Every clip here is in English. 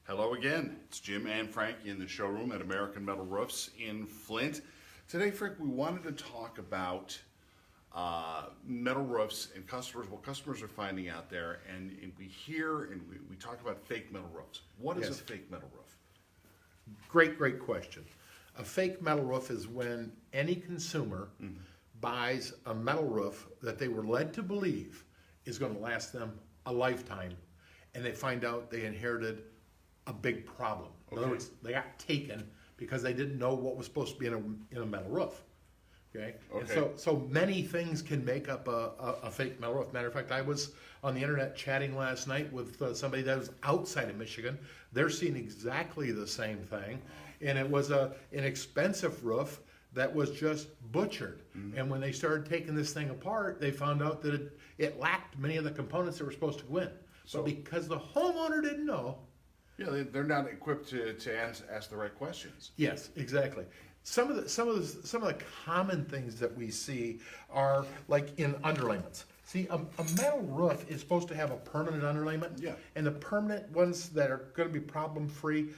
Hello again, it's Jim and Frank in the showroom at American Metal Roofs in Flint. Today, Frank, we wanted to talk about metal roofs and customers, what customers are finding out there, and we hear and we talk about fake metal roofs. What is a fake metal roof? Great question. A fake metal roof is when any consumer buys a metal roof that they were led to believe is going to last them a lifetime, and they find out they inherited a big problem. In other words, they got taken because they didn't know what was supposed to be in a metal roof. Okay? And so many things can make up a fake metal roof. Matter of fact, I was on the internet chatting last night with somebody that was outside of Michigan. They're seeing exactly the same thing, and it was an expensive roof that was just butchered. And when they started taking this thing apart, they found out that it lacked many of the components that were supposed to go in. So because the homeowner didn't know. Yeah, they're not equipped to ask the right questions. Yes, exactly. Some of the common things that we see are like in underlayments. See, a metal roof is supposed to have a permanent underlayment. Yeah. And the permanent ones that are going to be problem-free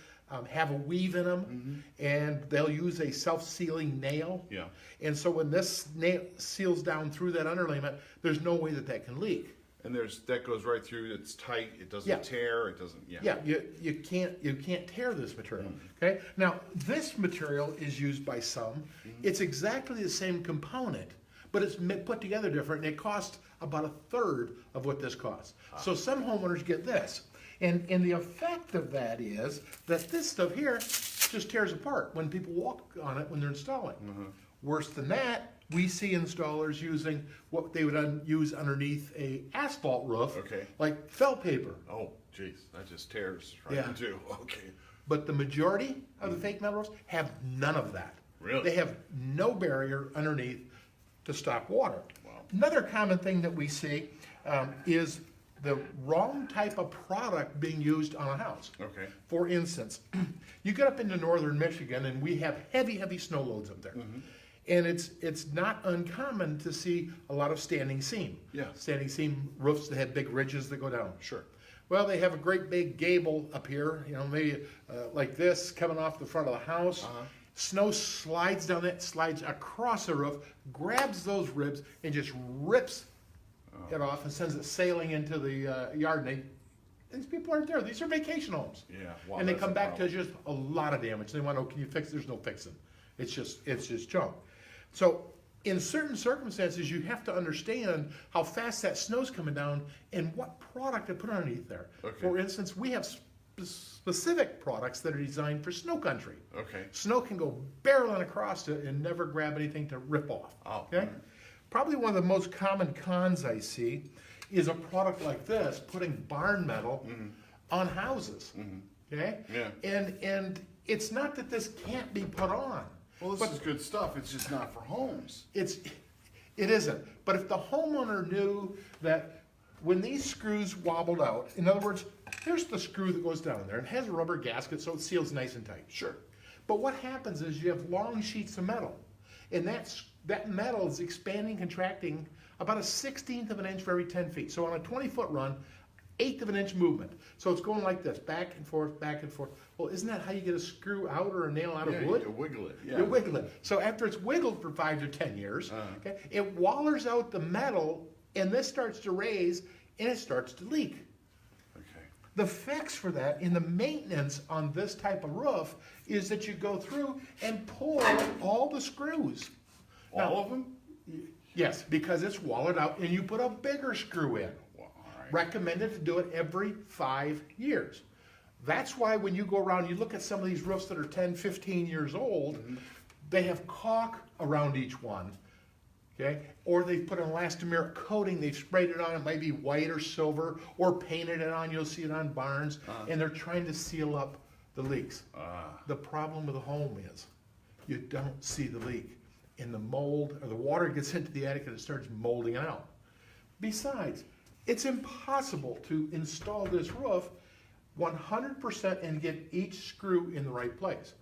have a weave in them, and they'll use a self-sealing nail. Yeah. And so when this nail seals down through that underlayment, there's no way that can leak. And that goes right through. It's tight. It doesn't tear. It doesn't. Yeah. Yeah. You can't tear this material. Okay. Now this material is used by some. It's exactly the same component, but it's put together different, and it costs about a third of what this costs. So some homeowners get this, and the effect of that is that this stuff here just tears apart when people walk on it when they're installing. Worse than that, we see installers using what they would use underneath a asphalt roof, like felt paper. Oh, geez, that just tears right into. Okay. But the majority of the fake metal roofs have none of that. Really? They have no barrier underneath to stop water. Wow. Another common thing that we see is the wrong type of product being used on a house. Okay. For instance, you get up into northern Michigan and we have heavy snow loads up there. And it's not uncommon to see a lot of standing seam. Yeah. Standing seam roofs that have big ridges that go down. Sure. Well, they have a great big gable up here, maybe like this coming off the front of the house. Snow slides down it, slides across the roof, grabs those ribs, and just rips it off and sends it sailing into the yard. And these people aren't there. These are vacation homes. Yeah. Wow, and they come back to just a lot of damage. They want to know, can you fix it? There's no fixing. It's just junk. So in certain circumstances, you have to understand how fast that snow's coming down and what product to put underneath there. Okay. For instance, we have specific products that are designed for snow country. Okay. Snow can go barreling across it and never grab anything to rip off. Oh, okay. Right. Probably one of the most common cons I see is a product like this putting barn metal on houses. Okay. Yeah. And it's not that this can't be put on. Well, this is good stuff. It's just not for homes. It isn't. But if the homeowner knew that when these screws wobbled out, in other words, here's the screw that goes down there. It has a rubber gasket, so it seals nice and tight. Sure. But what happens is you have long sheets of metal, and that metal is expanding, contracting about 1/16 of an inch for every 10 feet. So on a 20-foot run, 1/8 of an inch movement. So it's going like this, back and forth, back and forth. Well, isn't that how you get a screw out or a nail out of wood? You wiggle it. Yeah. You wiggle it. So after it's wiggled for 5 to 10 years, it wallers out the metal, and this starts to raise, and it starts to leak. Okay. The fix for that in the maintenance on this type of roof is that you go through and pull all the screws. All of them? Yes, because it's walled out, and you put a bigger screw in. Well, all right. Recommended to do it every 5 years. That's why when you go around, you look at some of these roofs that are 10, 15 years old, they have caulk around each one, okay? Or they've put an elastomeric coating, they've sprayed it on, it might be white or silver, or painted it on, you'll see it on barns, and they're trying to seal up the leaks. The problem with the home is you don't see the leak, and the mold or the water gets into the attic and it starts molding it out. Besides, it's impossible to install this roof 100% and get each screw in the right place.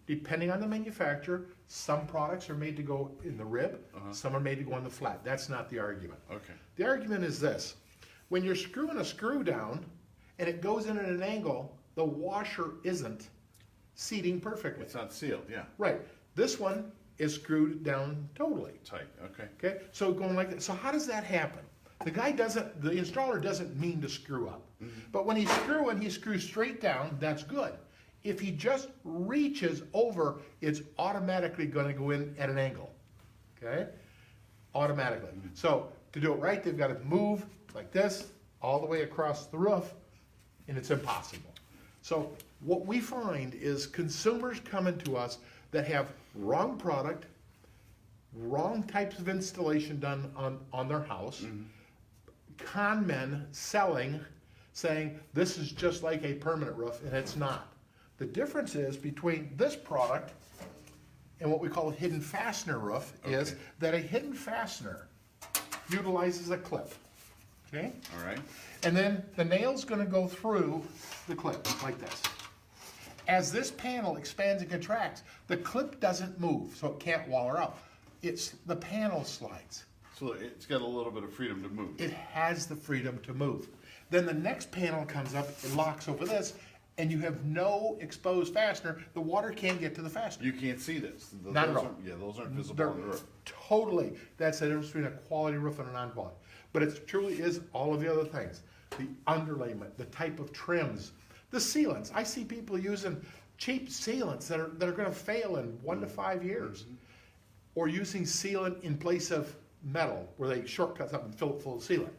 Depending on the manufacturer, some products are made to go in the rib, some are made to go on the flat. That's not the argument. Okay. The argument is this. When you're screwing a screw down and it goes in at an angle, the washer isn't seating perfectly. It's not sealed, yeah. Right. This one is screwed down totally. Tight, okay. Okay, so going like that. So how does that happen? The installer doesn't mean to screw up. But when he's screwing, he screws straight down, that's good. If he just reaches over, it's automatically gonna go in at an angle, okay? Automatically. So to do it right, they've gotta move like this, all the way across the roof, and it's impossible. So what we find is consumers coming to us that have wrong product, wrong types of installation done on their house, con men selling, saying this is just like a permanent roof, and it's not. The difference is between this product and what we call a hidden fastener roof is that a hidden fastener utilizes a clip, okay? All right. And then the nail's gonna go through the clip like this. As this panel expands and contracts, the clip doesn't move, so it can't waller out. The panel slides. So it's got a little bit of freedom to move. It has the freedom to move. Then the next panel comes up, it locks over this, and you have no exposed fastener. The water can't get to the fastener. You can't see this. Not at all. Yeah, those aren't visible They're on the roof. totally, that's the difference between a quality roof and a non-quality. But it truly is all of the other things. The underlayment, the type of trims, the sealants. I see people using cheap sealants that are gonna fail in 1 to 5 years. Or using sealant in place of metal, where they shortcut something and fill it full of sealant.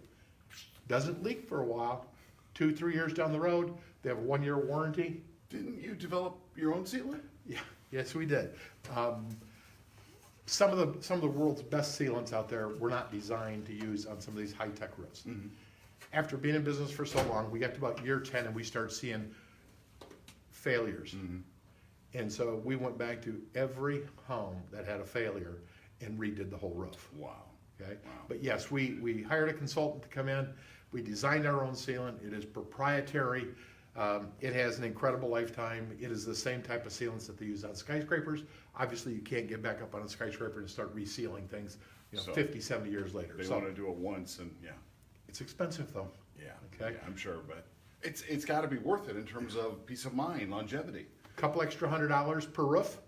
Doesn't leak for a while. 2, 3 years down the road, they have a 1-year warranty. Didn't you develop your own sealant? Yeah, yes, we did. Some of the world's best sealants out there were not designed to use on some of these high-tech roofs. After being in business for so long, we got to about year 10 and we started seeing failures. And so we went back to every home that had a failure and redid the whole roof. Wow. Okay? Wow. But yes, we hired a consultant to come in. We designed our own sealant. It is proprietary. It has an incredible lifetime. It is the same type of sealants that they use on skyscrapers. Obviously, you can't get back up on a skyscraper and start resealing things, So 50, 70 years later. They want to do it once and, yeah. It's expensive though. Yeah. Okay. Yeah, I'm sure, but it's got to be worth it in terms of peace of mind, longevity. Couple extra $100 per roof,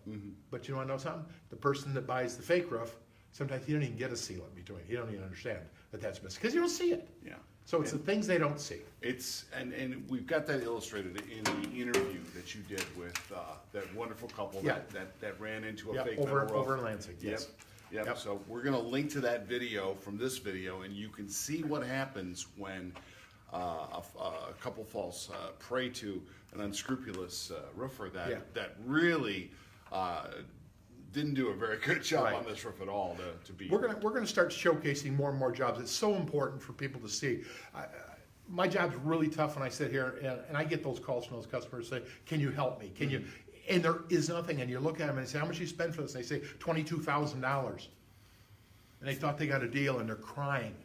but you want to know something? The person that buys the fake roof, sometimes he don't even get a sealant between. He don't even understand that that's missing because you don't see it. Yeah. So it's the things they don't see. It's and we've got that illustrated in the interview that you did with that wonderful couple Yeah. that ran into a Yeah, fake over metal roof. in Lansing. Yes. Yep. Yep. So we're gonna link to that video from this video, and you can see what happens when a couple falls prey to an unscrupulous roofer that really didn't do a very good job Right. on this roof at all to be. We're gonna start showcasing more and more jobs. It's so important for people to see. My job's really tough when I sit here and I get those calls from those customers say, "Can you help me? Can you?" And there is nothing. And you look at them and say, "How much you spend for this?" And they say, $22,000. And they thought they got a deal and they're crying.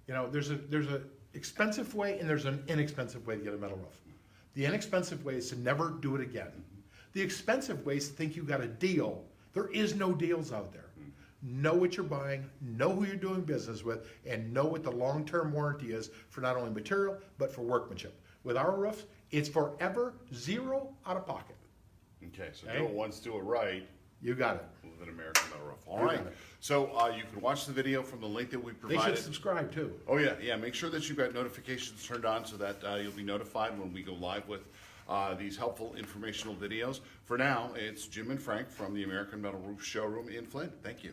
You know, there's a expensive way and there's an inexpensive way to get a metal roof. The inexpensive way is to never do it again. The expensive way is to think you got a deal. There is no deals out there. Know what you're buying, know who you're doing business with, and know what the long-term warranty is for not only material, but for workmanship. With our roofs, it's forever zero out of pocket. Okay, so Okay. do it once, do it right. You got it. With an American Metal Roof. All You right. got it. So you can watch the video from the link that we They provided. should subscribe too. Oh yeah. Make sure that you've got notifications turned on so that you'll be notified when we go live with these helpful informational videos. For now, it's Jim and Frank from the American Metal Roof Showroom in Flint. Thank you.